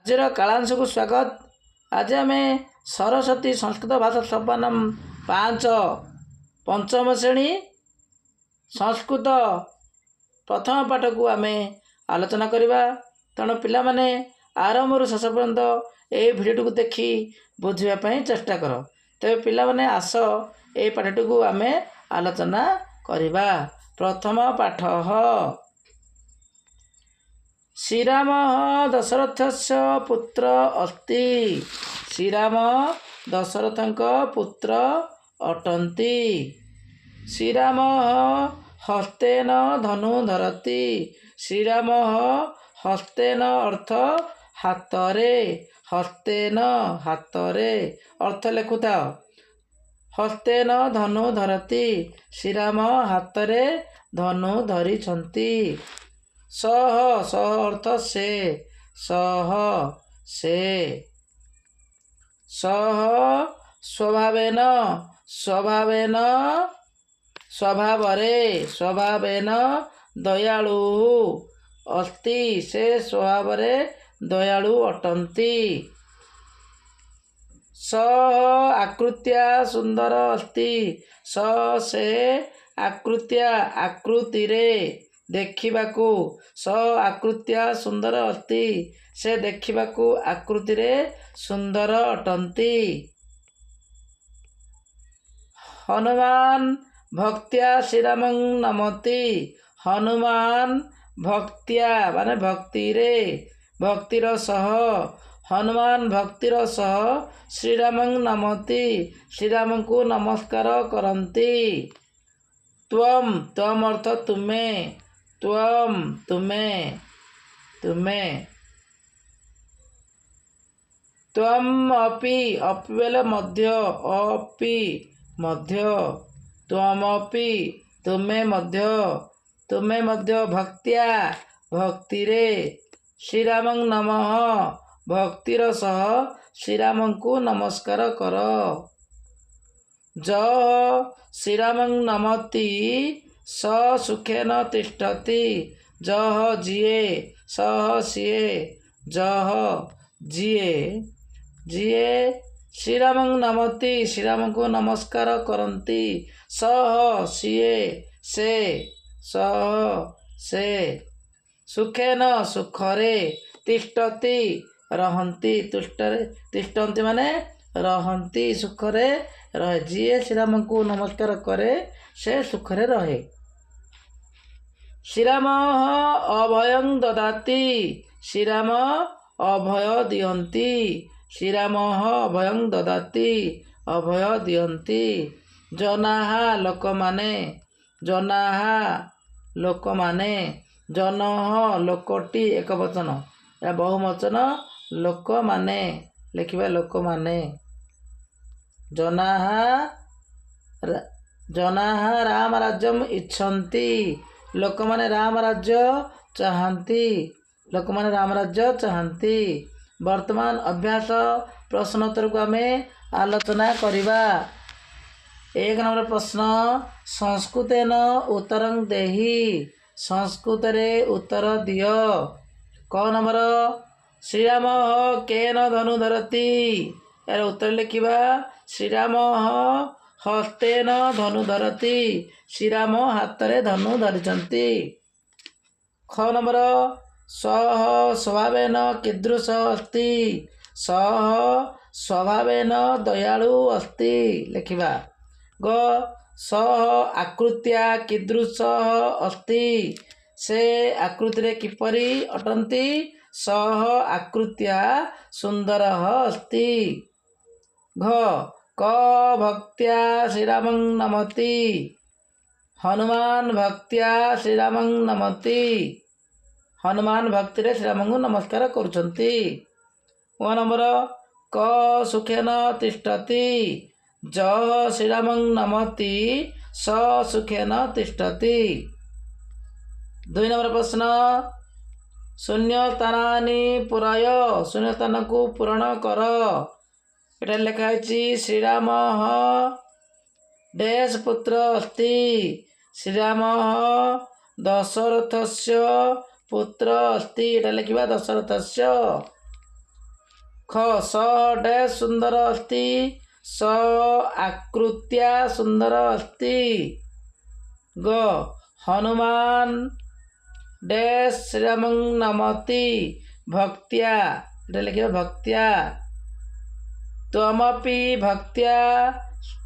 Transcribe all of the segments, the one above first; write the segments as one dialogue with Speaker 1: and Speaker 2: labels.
Speaker 1: ଆଜିର କାଳାଂଶକୁ ସ୍ୱାଗତ। ଆଜି ଆମେ ସରସ୍ୱତୀ ସଂସ୍କୃତ ଭାଷା ସୋପାନ 5 ପଞ୍ଚମ ଶ୍ରେଣୀ ସଂସ୍କୃତ ପ୍ରଥମ ପାଠକୁ ଆମେ ଆଲୋଚନା କରିବା। ତେଣୁ ପିଲାମାନେ ଆରମ୍ଭରୁ ଶେଷ ପର୍ଯ୍ୟନ୍ତ ଏହି ଭିଡ଼ିଓଟିକୁ ଦେଖି ବୁଝିବା ପାଇଁ ଚେଷ୍ଟା କର। ତେବେ ପିଲାମାନେ ଆସ ଏହି ପାଠଟିକୁ ଆମେ ଆଲୋଚନା କରିବା। ପ୍ରଥମ ପାଠ ଶ୍ରୀରାମ ଦଶରଥସ୍ୟ ପୁତ୍ର ଅସ୍ତି। ଶ୍ରୀରାମ ଦଶରଥଙ୍କ ପୁତ୍ର ଅଟନ୍ତି। ଶ୍ରୀରାମ ହସ୍ତେନ ଧନୁ ଧରତି। ଶ୍ରୀରାମ ହସ୍ତେନ ଅର୍ଥ ହାତରେ, ହସ୍ତେନ ହାତରେ ଅର୍ଥ ଲେଖୁଥାଅ। ହସ୍ତେନ ଧନୁ ଧରତି, ଶ୍ରୀରାମ ହାତରେ ଧନୁ ଧରିଛନ୍ତି। ସହ ସହ ଅର୍ଥ ସେ, ସହ ସେ। ସହ ସ୍ୱଭାବେନ, ସ୍ୱଭାବେନ ସ୍ୱଭାବରେ, ସ୍ୱଭାବେନ ଦୟାଳୁ ଅସ୍ତି, ସେ ସ୍ୱଭାବରେ ଦୟାଳୁ ଅଟନ୍ତି। ସହ ଆକୃତ୍ୟା ସୁନ୍ଦର ଅସ୍ତି, ସହ ସେ ଆକୃତ୍ୟା ଆକୃତିରେ ଦେଖିବାକୁ, ସହ ଆକୃତ୍ୟା ସୁନ୍ଦର ଅସ୍ତି, ସେ ଦେଖିବାକୁ ଆକୃତିରେ ସୁନ୍ଦର ଅଟନ୍ତି। ହନୁମାନ ଭକ୍ତ୍ୟା ଶ୍ରୀରାମଂ ନମତି। ହନୁମାନ ଭକ୍ତ୍ୟା ମାନେ ଭକ୍ତିରେ, ଭକ୍ତିର ସହ, ହନୁମାନ ଭକ୍ତିର ସହ ଶ୍ରୀରାମଂ ନମତି, ଶ୍ରୀରାମଙ୍କୁ ନମସ୍କାର କରନ୍ତି। ତ୍ୱମ୍, ତ୍ୱମ୍ ଅର୍ଥ ତୁମେ, ତ୍ୱମ୍ ତୁମେ, ତୁମେ। ତ୍ୱମ୍ ଅପି, ଅପି ବେଲେ ମଧ୍ୟ, ଅପି ମଧ୍ୟ, ତ୍ୱମପି ତୁମେ ମଧ୍ୟ, ତୁମେ ମଧ୍ୟ ଭକ୍ତ୍ୟା ଭକ୍ତିରେ, ଶ୍ରୀରାମଂ ନମଃ ଭକ୍ତିର ସହ ଶ୍ରୀରାମଙ୍କୁ ନମସ୍କାର କର। ଯଃ ଶ୍ରୀରାମଂ ନମତି ସ ସୁଖେନ ତିଷ୍ଠତି। ଯଃ ଯିଏ, ସହ ସିଏ, ଯଃ ଯିଏ, ଯିଏ ଶ୍ରୀରାମଂ ନମତି ଶ୍ରୀରାମଙ୍କୁ ନମସ୍କାର କରନ୍ତି। ସହ ସିଏ, ସେ, ସହ ସେ। ସୁଖେନ ସୁଖରେ, ତିଷ୍ଠତି ରହନ୍ତି, ତୁଷ୍ଟରେ ତିଷ୍ଠନ୍ତି ମାନେ ରହନ୍ତି, ସୁଖରେ ରହେ। ଯିଏ ଶ୍ରୀରାମଙ୍କୁ ନମସ୍କାର କରେ ସେ ସୁଖରେ ରହେ। ଶ୍ରୀରାମ ଅଭୟଂ ଦଦାତି। ଶ୍ରୀରାମ ଅଭୟ ଦିଅନ୍ତି। ଶ୍ରୀରାମ ଅଭୟଂ ଦଦାତି ଅଭୟ ଦିଅନ୍ତି। ଜନାହା ଲୋକମାନେ, ଜନାହା ଲୋକମାନେ, ଜନଃ ଲୋକଟି ଏକବଚନ, ଏହା ବହୁବଚନ ଲୋକମାନେ ଲେଖିବା ଲୋକମାନେ। ଜନାହା, ଜନାହା ରାମ ରାଜ୍ୟମ୍ ଇଚ୍ଛନ୍ତି। ଲୋକମାନେ ରାମ ରାଜ୍ୟ ଚାହାନ୍ତି, ଲୋକମାନେ ରାମ ରାଜ୍ୟ ଚାହାନ୍ତି। ବର୍ତ୍ତମାନ ଅଭ୍ୟାସ ପ୍ରଶ୍ନୋତ୍ତରକୁ ଆମେ ଆଲୋଚନା କରିବା। 1 ନମ୍ବର ପ୍ରଶ୍ନ, ସଂସ୍କୃତେନ ଉତ୍ତରଂ ଦେହି। ସଂସ୍କୃତରେ ଉତ୍ତର ଦିଅ। କ ନମ୍ବର, ଶ୍ରୀରାମ କେନ ଧନୁ ଧରତି। ଏହାର ଉତ୍ତର ଲେଖିବା। ଶ୍ରୀରାମ ହସ୍ତେନ ଧନୁ ଧରତି, ଶ୍ରୀରାମ ହାତରେ ଧନୁ ଧରିଛନ୍ତି। ଖ ନମ୍ବର, ସହ ସ୍ୱଭାବେନ କୀଦୃଶ ଅସ୍ତି। ସହ ସ୍ୱଭାବେନ ଦୟାଳୁ ଅସ୍ତି ଲେଖିବା। ଗ, ସହ ଆକୃତ୍ୟା କୀଦୃଶଃ ଅସ୍ତି। ସେ ଆକୃତିରେ କିପରି ଅଟନ୍ତି। ସହ ଆକୃତ୍ୟା ସୁନ୍ଦରଃ ଅସ୍ତି। ଘ, କ ଭକ୍ତ୍ୟା ଶ୍ରୀରାମଂ ନମତି। ହନୁମାନ ଭକ୍ତ୍ୟା ଶ୍ରୀରାମଂ ନମତି। ହନୁମାନ ଭକ୍ତିରେ ଶ୍ରୀରାମଙ୍କୁ ନମସ୍କାର କରୁଛନ୍ତି। ଅ ନମ୍ବର, କ ସୁଖେନ ତିଷ୍ଠତି। ଯଃ ଶ୍ରୀରାମଂ ନମତି ସ ସୁଖେନ ତିଷ୍ଠତି। 2 ନମ୍ବର ପ୍ରଶ୍ନ, ଶୂନ୍ୟସ୍ଥାନାନି ପୂରୟ। ଶୂନ୍ୟସ୍ଥାନକୁ ପୂରଣ କର। ଏଠାରେ ଲେଖା ହେଇଛି ଶ୍ରୀରାମ ଡେଶ ପୁତ୍ର ଅସ୍ତି। ଶ୍ରୀରାମ ଦଶରଥସ୍ୟ ପୁତ୍ର ଅସ୍ତି। ଏଟା ଲେଖିବା ଦଶରଥସ୍ୟ। ख सः डैश सुंदर अस्ति स आकृत्या सुंदर अस्ति ग हनुमान डैश श्रीरामं नमति भक्त्या এটা লিখিবা भक्त्या त्वमपि भक्त्या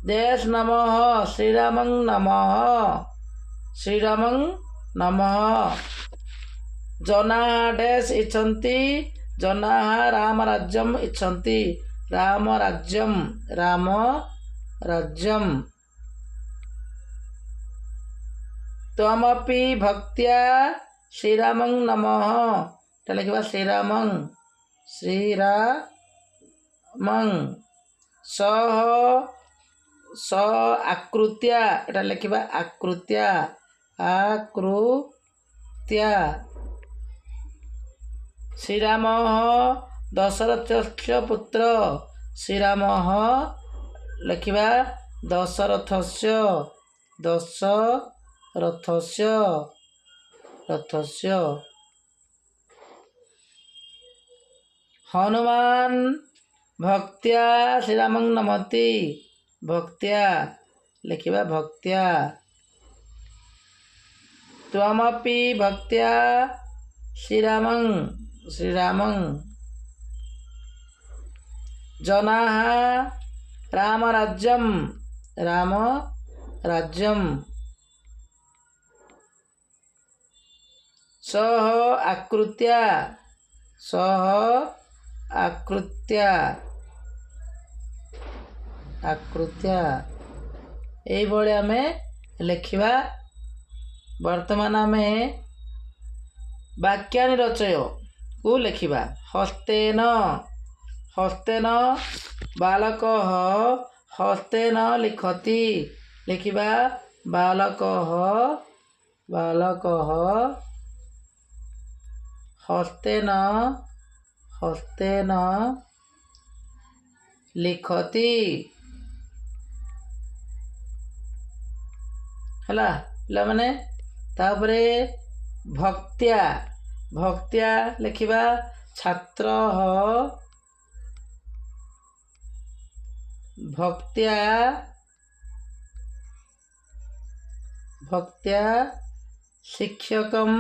Speaker 1: डैश नमः श्रीरामं नमः श्रीरामं नमः जनाः डैश इच्छन्ति जनाः रामराज्यम् इच्छन्ति रामराज्यं रामराज्यं त्वमपि भक्त्या श्रीरामं नमः এটা লিখিবা श्रीरामं श्रीरामं सह स आकृत्या এটা লিখিবা आकृत्या आकृत्या श्रीरामः दशरथस्य पुत्र श्रीरामः लिखिबा दशरथस्य रथस्य हनुमान भक्त्या श्रीरामं नमति भक्त्या लिखिबा भक्त्या त्वमपि भक्त्या श्रीरामं जनाः रामराज्यं सह आकृत्या এইভাবে ଆମେ ଲେଖିବା। ବର୍ତ୍ତମାନ ଆମେ ବାକ୍ୟାନି ରଚୟ କୁ ଲେଖିବା। ହସ୍ତେନ ବାଲକः ହସ୍ତେନ ଲିଖତି ଲେଖିବା ବାଲକः हस्तेन लिखति हला पिला माने तापरे भक्त्या लिखिबा छात्रः भक्त्या शिक्षकं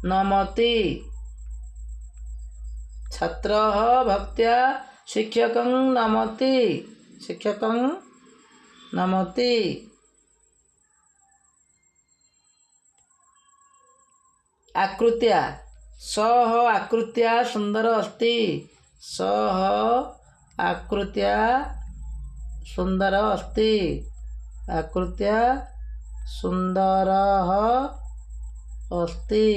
Speaker 1: नमति छात्रः भक्त्या शिक्षकं नमति आकृत्या सः आकृत्या सुंदर अस्ति सः आकृत्या सुंदर अस्ति आकृत्या सुंदरः अस्ति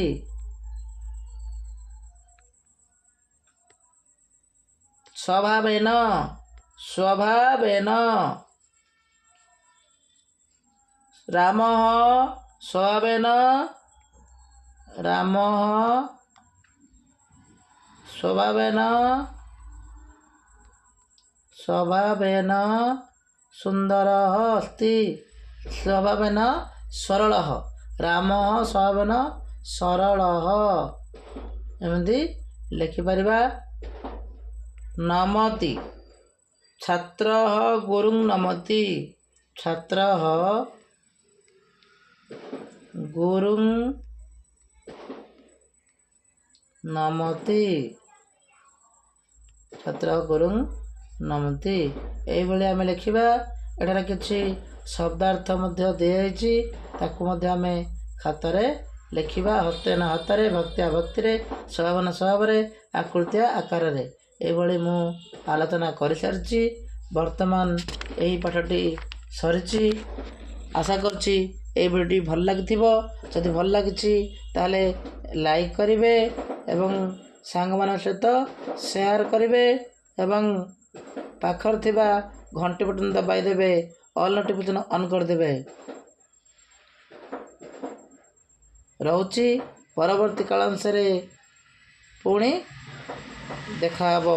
Speaker 1: स्वभावेन रामः स्वभावेन सुंदरः अस्ति स्वभावेन सरलः रामः स्वभावेन सरलः एमती लिखिपारिबा। नमति छात्रः गुरुं नमति छात्रः गुरुं नमति এইভাবে ଆମେ ଲେଖିବା। ଏଠାରେ କିଛି ଶବ୍ଦାର୍ଥ ମଧ୍ୟ ଦିଆଯାଇଛି ତାକୁ ମଧ୍ୟ ଆମେ ଖାତାରେ ଲେଖିବା। ହସ୍ତେନ ହାତରେ ଭକ୍ତ୍ୟା ଭକ୍ତିରେ ସ୍ୱଭାବନ ସ୍ୱଭାବରେ ଆକୃତ୍ୟା ଆକାରରେ এইভাবে ମୁଁ ଆଲୋଚନା କରିସାରିଛି। ବର୍ତ୍ତମାନ ଏହି ପାଠଟି ସରିଛି। ଆଶା କରୁଛି এই ଭିଡ଼ିଓଟି ଭଲ ଲାଗିଥିବ। ଯଦି ଭଲ ଲାଗିଛି ତାହେଲେ ଲାଇକ୍ କରିବେ ଏବଂ ସାଙ୍ଗମାନଙ୍କ ସହିତ ସେୟାର କରିବେ ଏବଂ ପାଖରେ ଥିବା ଘଣ୍ଟି ବଟନ ଦବାଇ ଦେବେ ଅଲ୍ ନୋଟିଫିକେସନ୍ ଅନ୍ କରିଦେବେ। ରହୁଛି ପରବର୍ତ୍ତୀ କାଳାଂଶରେ ପୁଣି ଦେଖା ହେବ।